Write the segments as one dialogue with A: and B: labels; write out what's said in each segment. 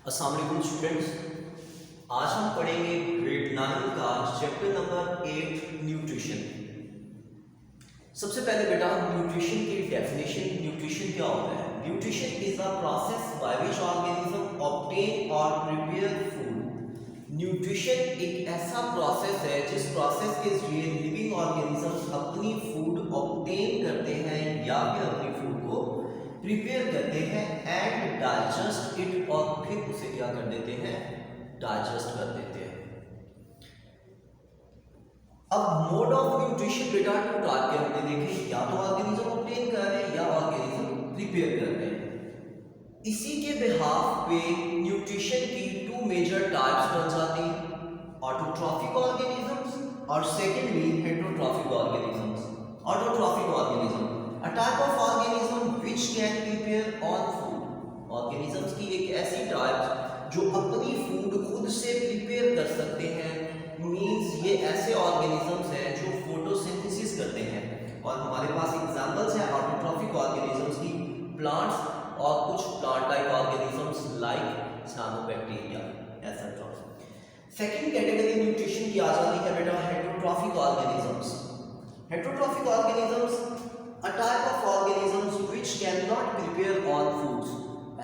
A: अस्सलाम वालेकुम स्टूडेंट्स। आज हम पढ़ेंगे ग्रेड 9 का चैप्टर नंबर 8 न्यूट्रिशन। सबसे पहले बेटा हम न्यूट्रिशन की डेफिनेशन, न्यूट्रिशन क्या होता है। Nutrition is a process by which organism obtain और प्रिपेयर फूड। न्यूट्रिशन एक ऐसा प्रोसेस है जिस प्रोसेस के जरिए लिविंग ऑर्गेनिजम्स अपनी फूड ऑब्टेन करते हैं या फिर अपनी फूड को प्रिपेयर करते हैं एंड डाइजेस्ट इट, और फिर उसे क्या कर देते हैं, डाइजेस्ट कर देते हैं। अब मोड ऑफ न्यूट्रिशन बेटा टू टाइप के हमने देखे, या तो ऑर्गेनिज्म ऑब्टेन कर रहे हैं या ऑर्गेनिज्म प्रिपेयर कर रहे हैं। इसी के बिहाफ पे न्यूट्रिशन की टू मेजर टाइप्स बन जाती हैं, ऑटोट्रॉफिक ऑर्गेनिजम्स और secondly heterotrophic organisms. Autotrophic organism a type of organism which can prepare on food। Organisms की एक ऐसी टाइप जो अपनी फूड खुद से प्रिपेयर कर सकते हैं। मींस ये ऐसे ऑर्गेनिजम्स हैं जो फोटोसिंथेसिस करते हैं, और हमारे पास एग्जांपल्स हैं ऑटोट्रॉफिक ऑर्गेनिजम्स की, प्लांट्स और कुछ plant like organisms like cyanobacteria etcetera. Second category nutrition की आ जाती है बेटा heterotrophic organisms. Heterotrophic organisms a type of organisms which cannot prepare on foods।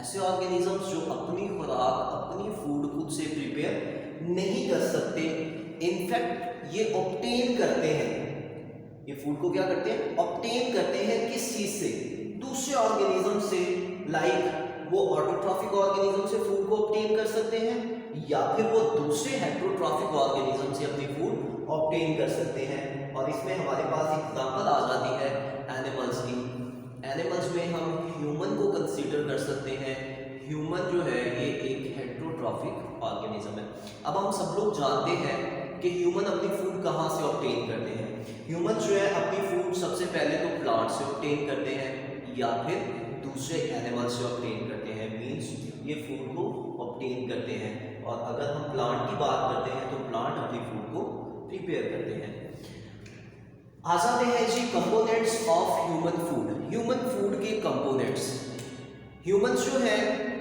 A: ऐसे ऑर्गेनिजम्स जो अपनी खुराक, अपनी फूड खुद से प्रिपेयर नहीं कर सकते, इनफैक्ट ये ऑब्टेन करते हैं, ये फूड को क्या करते हैं, ऑब्टेन करते हैं। किस चीज से, दूसरे ऑर्गेनिज्म से। लाइक वो ऑटोट्रॉफिक ऑर्गेनिज्म से फूड को ऑब्टेन कर सकते हैं, या फिर वो दूसरे हेटेरोट्रॉफिक ऑर्गेनिज्म से अपनी फूड ऑब्टेन कर सकते हैं। और इसमें हमारे पास एग्जांपल आ जाती है एनिमल्स की। एनिमल्स में हम ह्यूमन को कंसीडर कर सकते हैं। ह्यूमन जो है ये एक हेटेरोट्रॉफिक ऑर्गेनिज्म है। अब हम सब लोग जानते हैं कि ह्यूमन अपनी फूड कहाँ से ऑब्टेन करते हैं। ह्यूमन जो है अपनी फूड सबसे पहले तो प्लांट से ऑब्टेन करते हैं या फिर दूसरे एनिमल से ऑब्टेन करते हैं। मीन्स ये फूड को ऑब्टेन करते हैं, और अगर हम प्लांट की बात करते हैं तो प्लांट अपनी फूड को प्रिपेयर करते हैं। आ जाते हैं जी components of human food. Human food के कंपोनेंट्स, ह्यूमंस जो है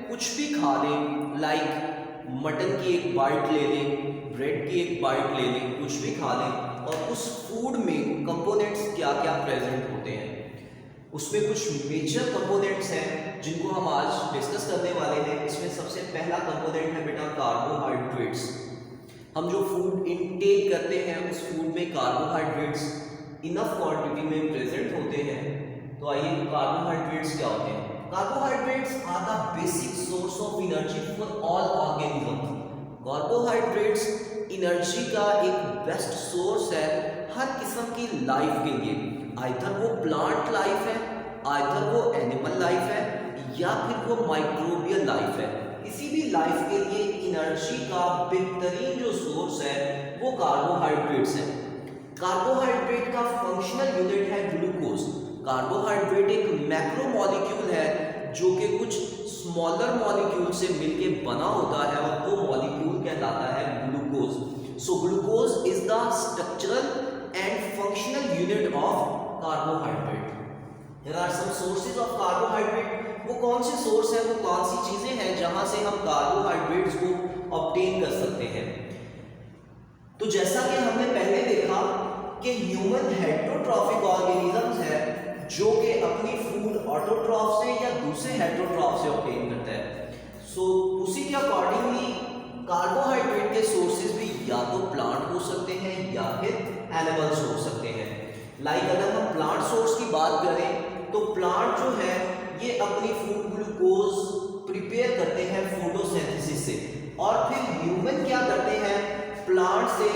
A: कुछ भी खा लें, लाइक मटन की एक बाइट ले लें, ब्रेड की एक बाइट ले लें, कुछ भी खा लें, और उस फूड में कंपोनेंट्स क्या क्या प्रेजेंट होते हैं। उसमें कुछ मेजर कंपोनेंट्स हैं जिनको हम आज डिस्कस करने वाले हैं। इसमें सबसे पहला कंपोनेंट है बेटा कार्बोहाइड्रेट्स। हम जो फूड इनटेक करते हैं उस फूड में कार्बोहाइड्रेट्स इनफ क्वांटिटी में प्रेजेंट होते हैं। तो आइए, कार्बोहाइड्रेट्स क्या होते हैं। Carbohydrates are the basic source of energy for all organism. Carbohydrates energy का एक बेस्ट सोर्स है हर किस्म की लाइफ के लिए। आइदर वो प्लांट लाइफ है, आइदर वो एनिमल लाइफ है, या फिर वो माइक्रोबियल लाइफ है। किसी भी लाइफ के लिए एनर्जी का बेहतरीन जो सोर्स है वो कार्बोहाइड्रेट्स है। कार्बोहाइड्रेट का फंक्शनल यूनिट है ग्लूकोज। कार्बोहाइड्रेट एक मैक्रो मॉलिक्यूल है जो कि कुछ स्मॉलर मॉलिक्यूल से मिलके बना होता है, और वो मॉलिक्यूल कहलाता है glucose. So glucose is the structural and functional unit of carbohydrate. There are some sources of carbohydrate. वो कौन से सोर्स है, वो कौन सी चीजें हैं जहां से हम कार्बोहाइड्रेट्स को ऑब्टेन कर सकते हैं। तो जैसा कि हमने पहले देखा कि ह्यूमन हेटेरोट्रॉफिक ऑर्गेनिजम्स है जो कि अपनी फूड ऑटोट्रॉफ से या दूसरे हेटेरोट्रॉफ से ऑब्टेन करता है। सो उसी के अकॉर्डिंगली कार्बोहाइड्रेट के सोर्सेज भी या तो प्लांट हो सकते हैं या फिर एनिमल्स हो सकते हैं। लाइक अगर हम प्लांट सोर्स की बात करें तो प्लांट जो है ये अपनी फूड ग्लूकोज प्रिपेयर करते हैं फोटोसिंथेसिस से, और फिर ह्यूमन क्या करते हैं, प्लांट से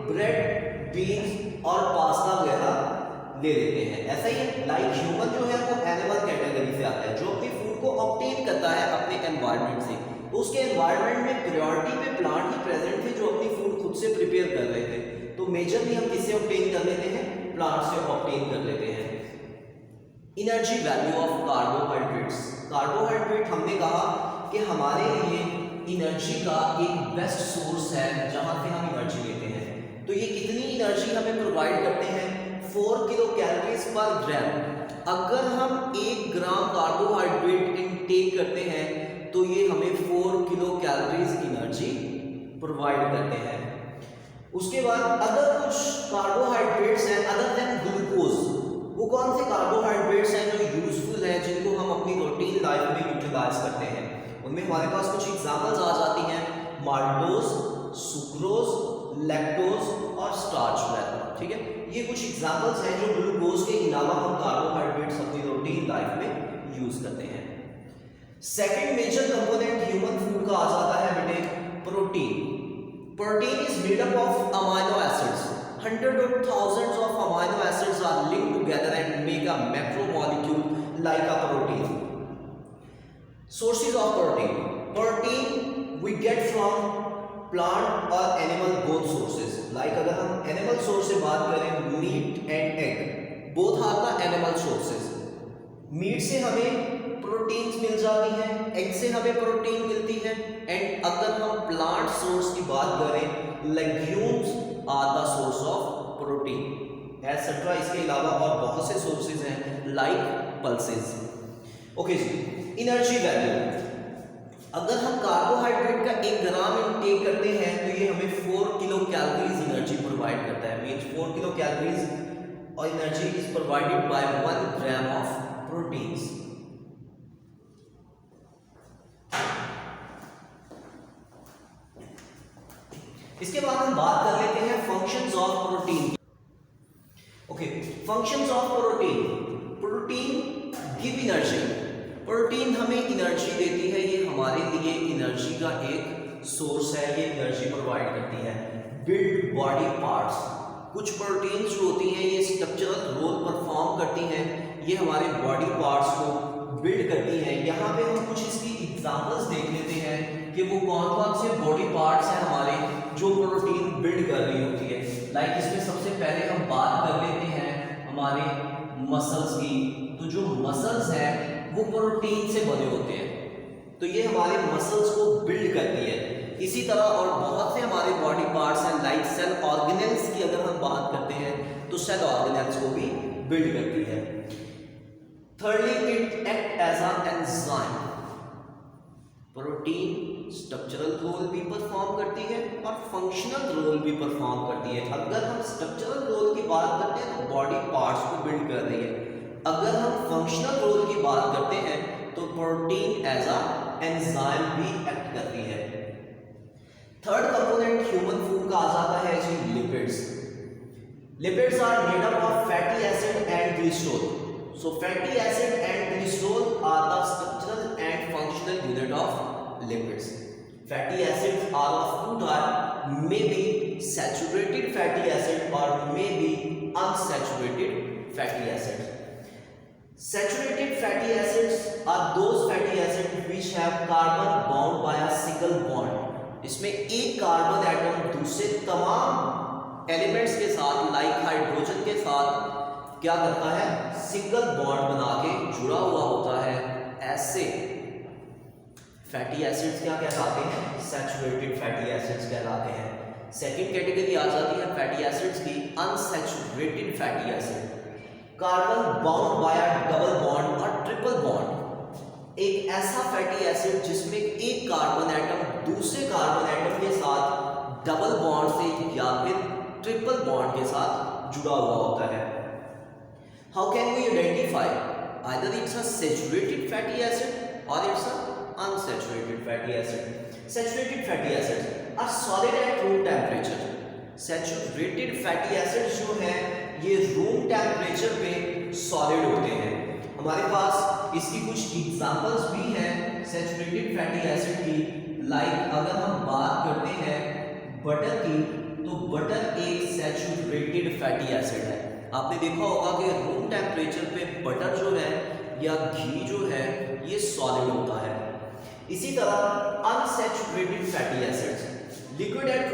A: ब्रेड, बीन्स और पास्ता वगैरह ले लेते हैं। ऐसा ही है, लाइक ह्यूमन जो है वो एनिमल कैटेगरी से आता है जो अपनी फूड को ऑब्टेन करता है अपने एनवायरनमेंट से। तो उसके एनवायरनमेंट में प्रायोरिटी पे प्लांट ही प्रेजेंट थे जो अपनी फूड खुद से प्रिपेयर कर रहे थे। तो मेजरली हम किससे ऑब्टेन कर लेते हैं, प्लांट से ऑब्टेन कर लेते हैं। Energy value of carbohydrates. Carbohydrate हमने कहा कि हमारे लिए एनर्जी का एक बेस्ट सोर्स है जहां से हम एनर्जी लेते हैं। तो ये कितनी एनर्जी हमें प्रोवाइड करते हैं, 4 किलो कैलोरीज पर ग्राम। अगर हम 1 ग्राम कार्बोहाइड्रेट इनटेक करते हैं तो ये हमें 4 किलो कैलोरीज एनर्जी प्रोवाइड करते हैं। उसके बाद अदर कुछ कार्बोहाइड्रेट्स हैं अदर देन ग्लूकोज। वो कौन से कार्बोहाइड्रेट्स हैं जो यूजफुल हैं, जिनको हम अपनी रूटीन लाइफ में यूटिलाइज करते हैं? उनमें हमारे पास कुछ एग्जांपल्स आ जाती हैं, माल्टोज, सुक्रोज, लैक्टोज और स्टार्च वगैरह। ठीक है, ये कुछ एग्जांपल्स हैं जो ग्लूकोज के अलावा हम कार्बोहाइड्रेट्स अपनी रूटीन लाइफ में यूज करते हैं। Second major component human food का आ जाता है बेटे protein. Protein is made up of amino acids. Hundreds of thousands of amino acids are linked together and make a macromolecule like a protein. Sources of protein. Protein we get from plant or animal both sources. Like अगर हम animal source से बात करें, meat and egg, both are the animal sources. Meat से हमें proteins मिल जाती हैं, egg से हमें प्रोटीन मिलती है, एंड अगर हम प्लांट सोर्स की बात करें, legumes are the source of protein etcetera. इसके अलावा और बहुत से सोर्सेज हैं लाइक पल्सेस। ओके जी, एनर्जी वैल्यू। अगर हम कार्बोहाइड्रेट का 1 ग्राम इनटेक करते हैं तो ये हमें 4 किलो कैलोरीज एनर्जी प्रोवाइड करता है। मींस 4 किलो कैलोरीज और energy is provided by 1 gram of proteins. इसके बाद हम बात कर लेते हैं functions of protein. Okay, functions of protein. Protein give energy. Protein हमें एनर्जी देती है, ये हमारे लिए एनर्जी का एक सोर्स है, ये एनर्जी प्रोवाइड करती है। Build body parts. कुछ प्रोटीन्स जो होती हैं ये स्ट्रक्चरल रोल परफॉर्म करती हैं, ये हमारे बॉडी पार्ट्स को बिल्ड करती हैं। यहाँ पे हम कुछ इसकी एग्जांपल्स देख लेते हैं कि वो कौन कौन से बॉडी पार्ट्स हैं हमारे जो प्रोटीन बिल्ड कर रही होती है। लाइक इसमें सबसे पहले हम बात कर लेते हैं हमारे मसल्स की। तो जो मसल्स हैं वो प्रोटीन से बने होते हैं, तो ये हमारे मसल्स को बिल्ड करती है। इसी तरह और बहुत से हमारे बॉडी पार्ट्स हैं, लाइक सेल ऑर्गेनेल्स की अगर हम बात करते हैं तो सेल ऑर्गेनेल्स को भी बिल्ड करती है। Thirdly, it act as an enzyme. Protein structural role भी परफॉर्म करती है और फंक्शनल रोल भी परफॉर्म करती है। अगर हम स्ट्रक्चरल रोल की बात करते हैं तो बॉडी पार्ट्स को बिल्ड कर रही है, अगर हम फंक्शनल रोल की बात करते हैं तो प्रोटीन एज अ एंजाइम भी एक्ट करती है। थर्ड कंपोनेंट ह्यूमन फूड का आ जाता है जी lipids. Lipids are made up of fatty acid and glycerol. So fatty acid and glycerol are the structural and functional unit of lipids. Fatty acids are of two types, may be saturated fatty acid or may be unsaturated fatty acid. Saturated fatty acids are those fatty acids which have carbon bound by a single bond. इसमें एक carbon atom दूसरे तमाम elements के साथ like hydrogen के साथ क्या करता है, सिंगल बॉन्ड बना के जुड़ा हुआ होता है। ऐसे फैटी एसिड्स क्या कहलाते हैं, सैचुरेटेड फैटी एसिड्स कहलाते हैं। सेकंड कैटेगरी आ जाती है फैटी एसिड्स की, unsaturated fatty acid. Carbon bound by a double bond और ट्रिपल बॉन्ड। एक ऐसा फैटी एसिड जिसमें एक कार्बन एटम दूसरे कार्बन एटम के साथ डबल बॉन्ड से या फिर ट्रिपल बॉन्ड के साथ जुड़ा हुआ होता है। How can we identify either it's a saturated fatty acid और it's a unsaturated fatty acid. Saturated fatty acids are solid at room temperature. Saturated fatty acids जो हैं ये रूम टेम्परेचर पे सॉलिड होते हैं। हमारे पास इसकी कुछ एग्जांपल्स भी हैं सैचुरेटेड फैटी एसिड की। लाइक अगर हम बात करते हैं बटर की, तो बटर एक सैचुरेटेड फैटी एसिड है। आपने देखा होगा कि रूम टेम्परेचर पे बटर जो है या घी जो है ये सॉलिड होता है। इसी तरह unsaturated fatty acids liquid at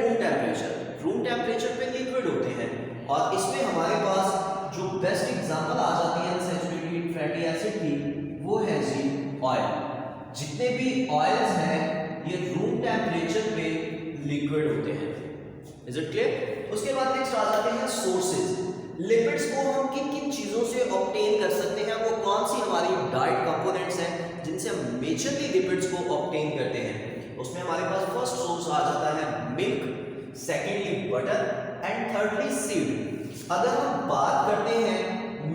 A: room temperature पे लिक्विड होते हैं, और इसमें हमारे पास जो बेस्ट एग्जांपल आ जाती है अनसैचुरेटेड फैटी एसिड की वो है जी ऑयल। जितने भी ऑयल्स हैं ये रूम टेम्परेचर पे लिक्विड होते हैं। Is it clear? उसके बाद नेक्स्ट आ जाते हैं सोर्सेज। लिपिड्स को हम किन किन चीजों से ऑब्टेन कर सकते हैं, वो कौन सी हमारी डाइट कंपोनेंट्स हैं जिनसे हम मेजरली लिपिड्स को ऑब्टेन करते हैं, उसमें हमारे पास फर्स्ट सोर्स आ जाता है milk, secondly butter and thirdly seed. अगर हम बात करते हैं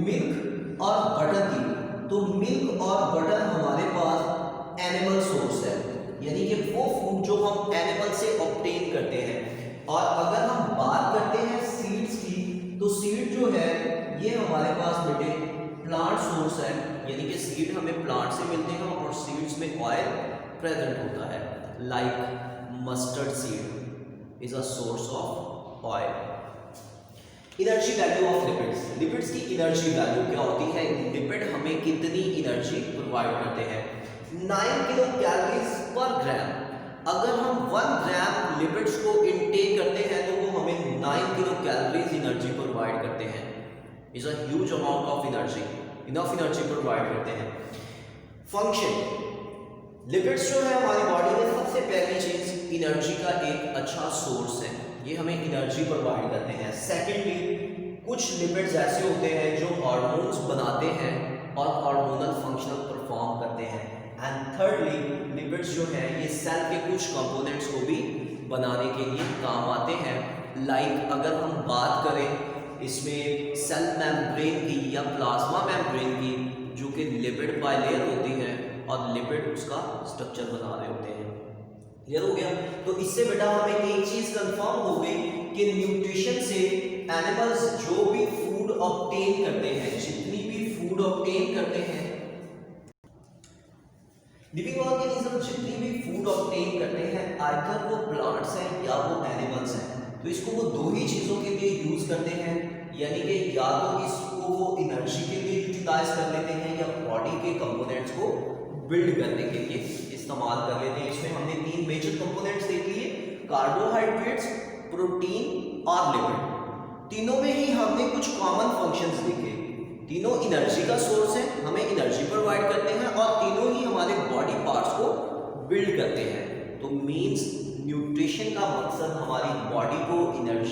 A: मिल्क और बटर की, तो मिल्क और बटर हमारे पास एनिमल सोर्स है, यानी कि वो फूड जो हम एनिमल से ऑब्टेन करते हैं। और अगर हम बात करते हैं सीड्स की, तो सीड जो है ये हमारे पास बेटे प्लांट सोर्स है, यानी कि सीड हमें प्लांट से मिलते हैं और सीड्स में ऑयल प्रेजेंट होता है। Like mustard seed is a source of oil. Energy value of lipids, lipids की एनर्जी वैल्यू क्या होती है? लिपिड हमें कितनी एनर्जी प्रोवाइड करते हैं? 9 किलो कैलोरीज पर ग्राम। अगर हम 1 ग्राम लिपिड्स को इनटेक करते हैं तो वो हमें 9 किलो कैलोरीज एनर्जी प्रोवाइड करते हैं। Is a huge amount of energy, enough energy provide करते हैं। फंक्शन, लिपिड्स जो है हमारी बॉडी में सबसे पहली चीज एनर्जी का एक अच्छा सोर्स है, ये हमें एनर्जी प्रोवाइड करते हैं। सेकेंडली कुछ लिपिड्स ऐसे होते हैं जो हार्मोन्स बनाते हैं और हार्मोनल फंक्शन परफॉर्म करते हैं। एंड थर्डली लिपिड्स जो है ये सेल के कुछ कंपोनेंट्स को भी बनाने के लिए काम आते हैं। लाइक अगर हम बात करें इसमें सेल मेम्ब्रेन की या प्लाज्मा मेम्ब्रेन की, जो कि लिपिड बाइलेयर होती है और लिपिड उसका स्ट्रक्चर बना रहे होते हैं। क्लियर हो गया? तो इससे बेटा हमें एक चीज कंफर्म हो गई कि न्यूट्रिशन से एनिमल्स जो भी फूड ऑब्टेन करते हैं, जितनी भी फूड ऑब्टेन करते हैं, लिविंग ऑर्गेनिज्म जितनी भी फूड ऑब्टेन करते हैं, आइदर वो प्लांट्स हैं या वो एनिमल्स हैं, तो इसको वो दो ही चीज़ों के लिए यूज करते हैं, यानी कि या तो इसको वो एनर्जी के लिए यूटिलाइज कर लेते हैं या बॉडी के कंपोनेंट्स को बिल्ड करने के लिए इस्तेमाल कर लेते हैं। इसमें हमने 3 मेजर कंपोनेंट्स देख लिए, कार्बोहाइड्रेट्स, प्रोटीन और लिपिड। तीनों में ही हमने कुछ कॉमन फंक्शंस देखे। तीनों एनर्जी का सोर्स है, हमें एनर्जी प्रोवाइड करते हैं और तीनों ही हमारे बॉडी पार्ट्स को बिल्ड करते हैं। तो मींस न्यूट्रिशन का मकसद हमारी बॉडी को एनर्जी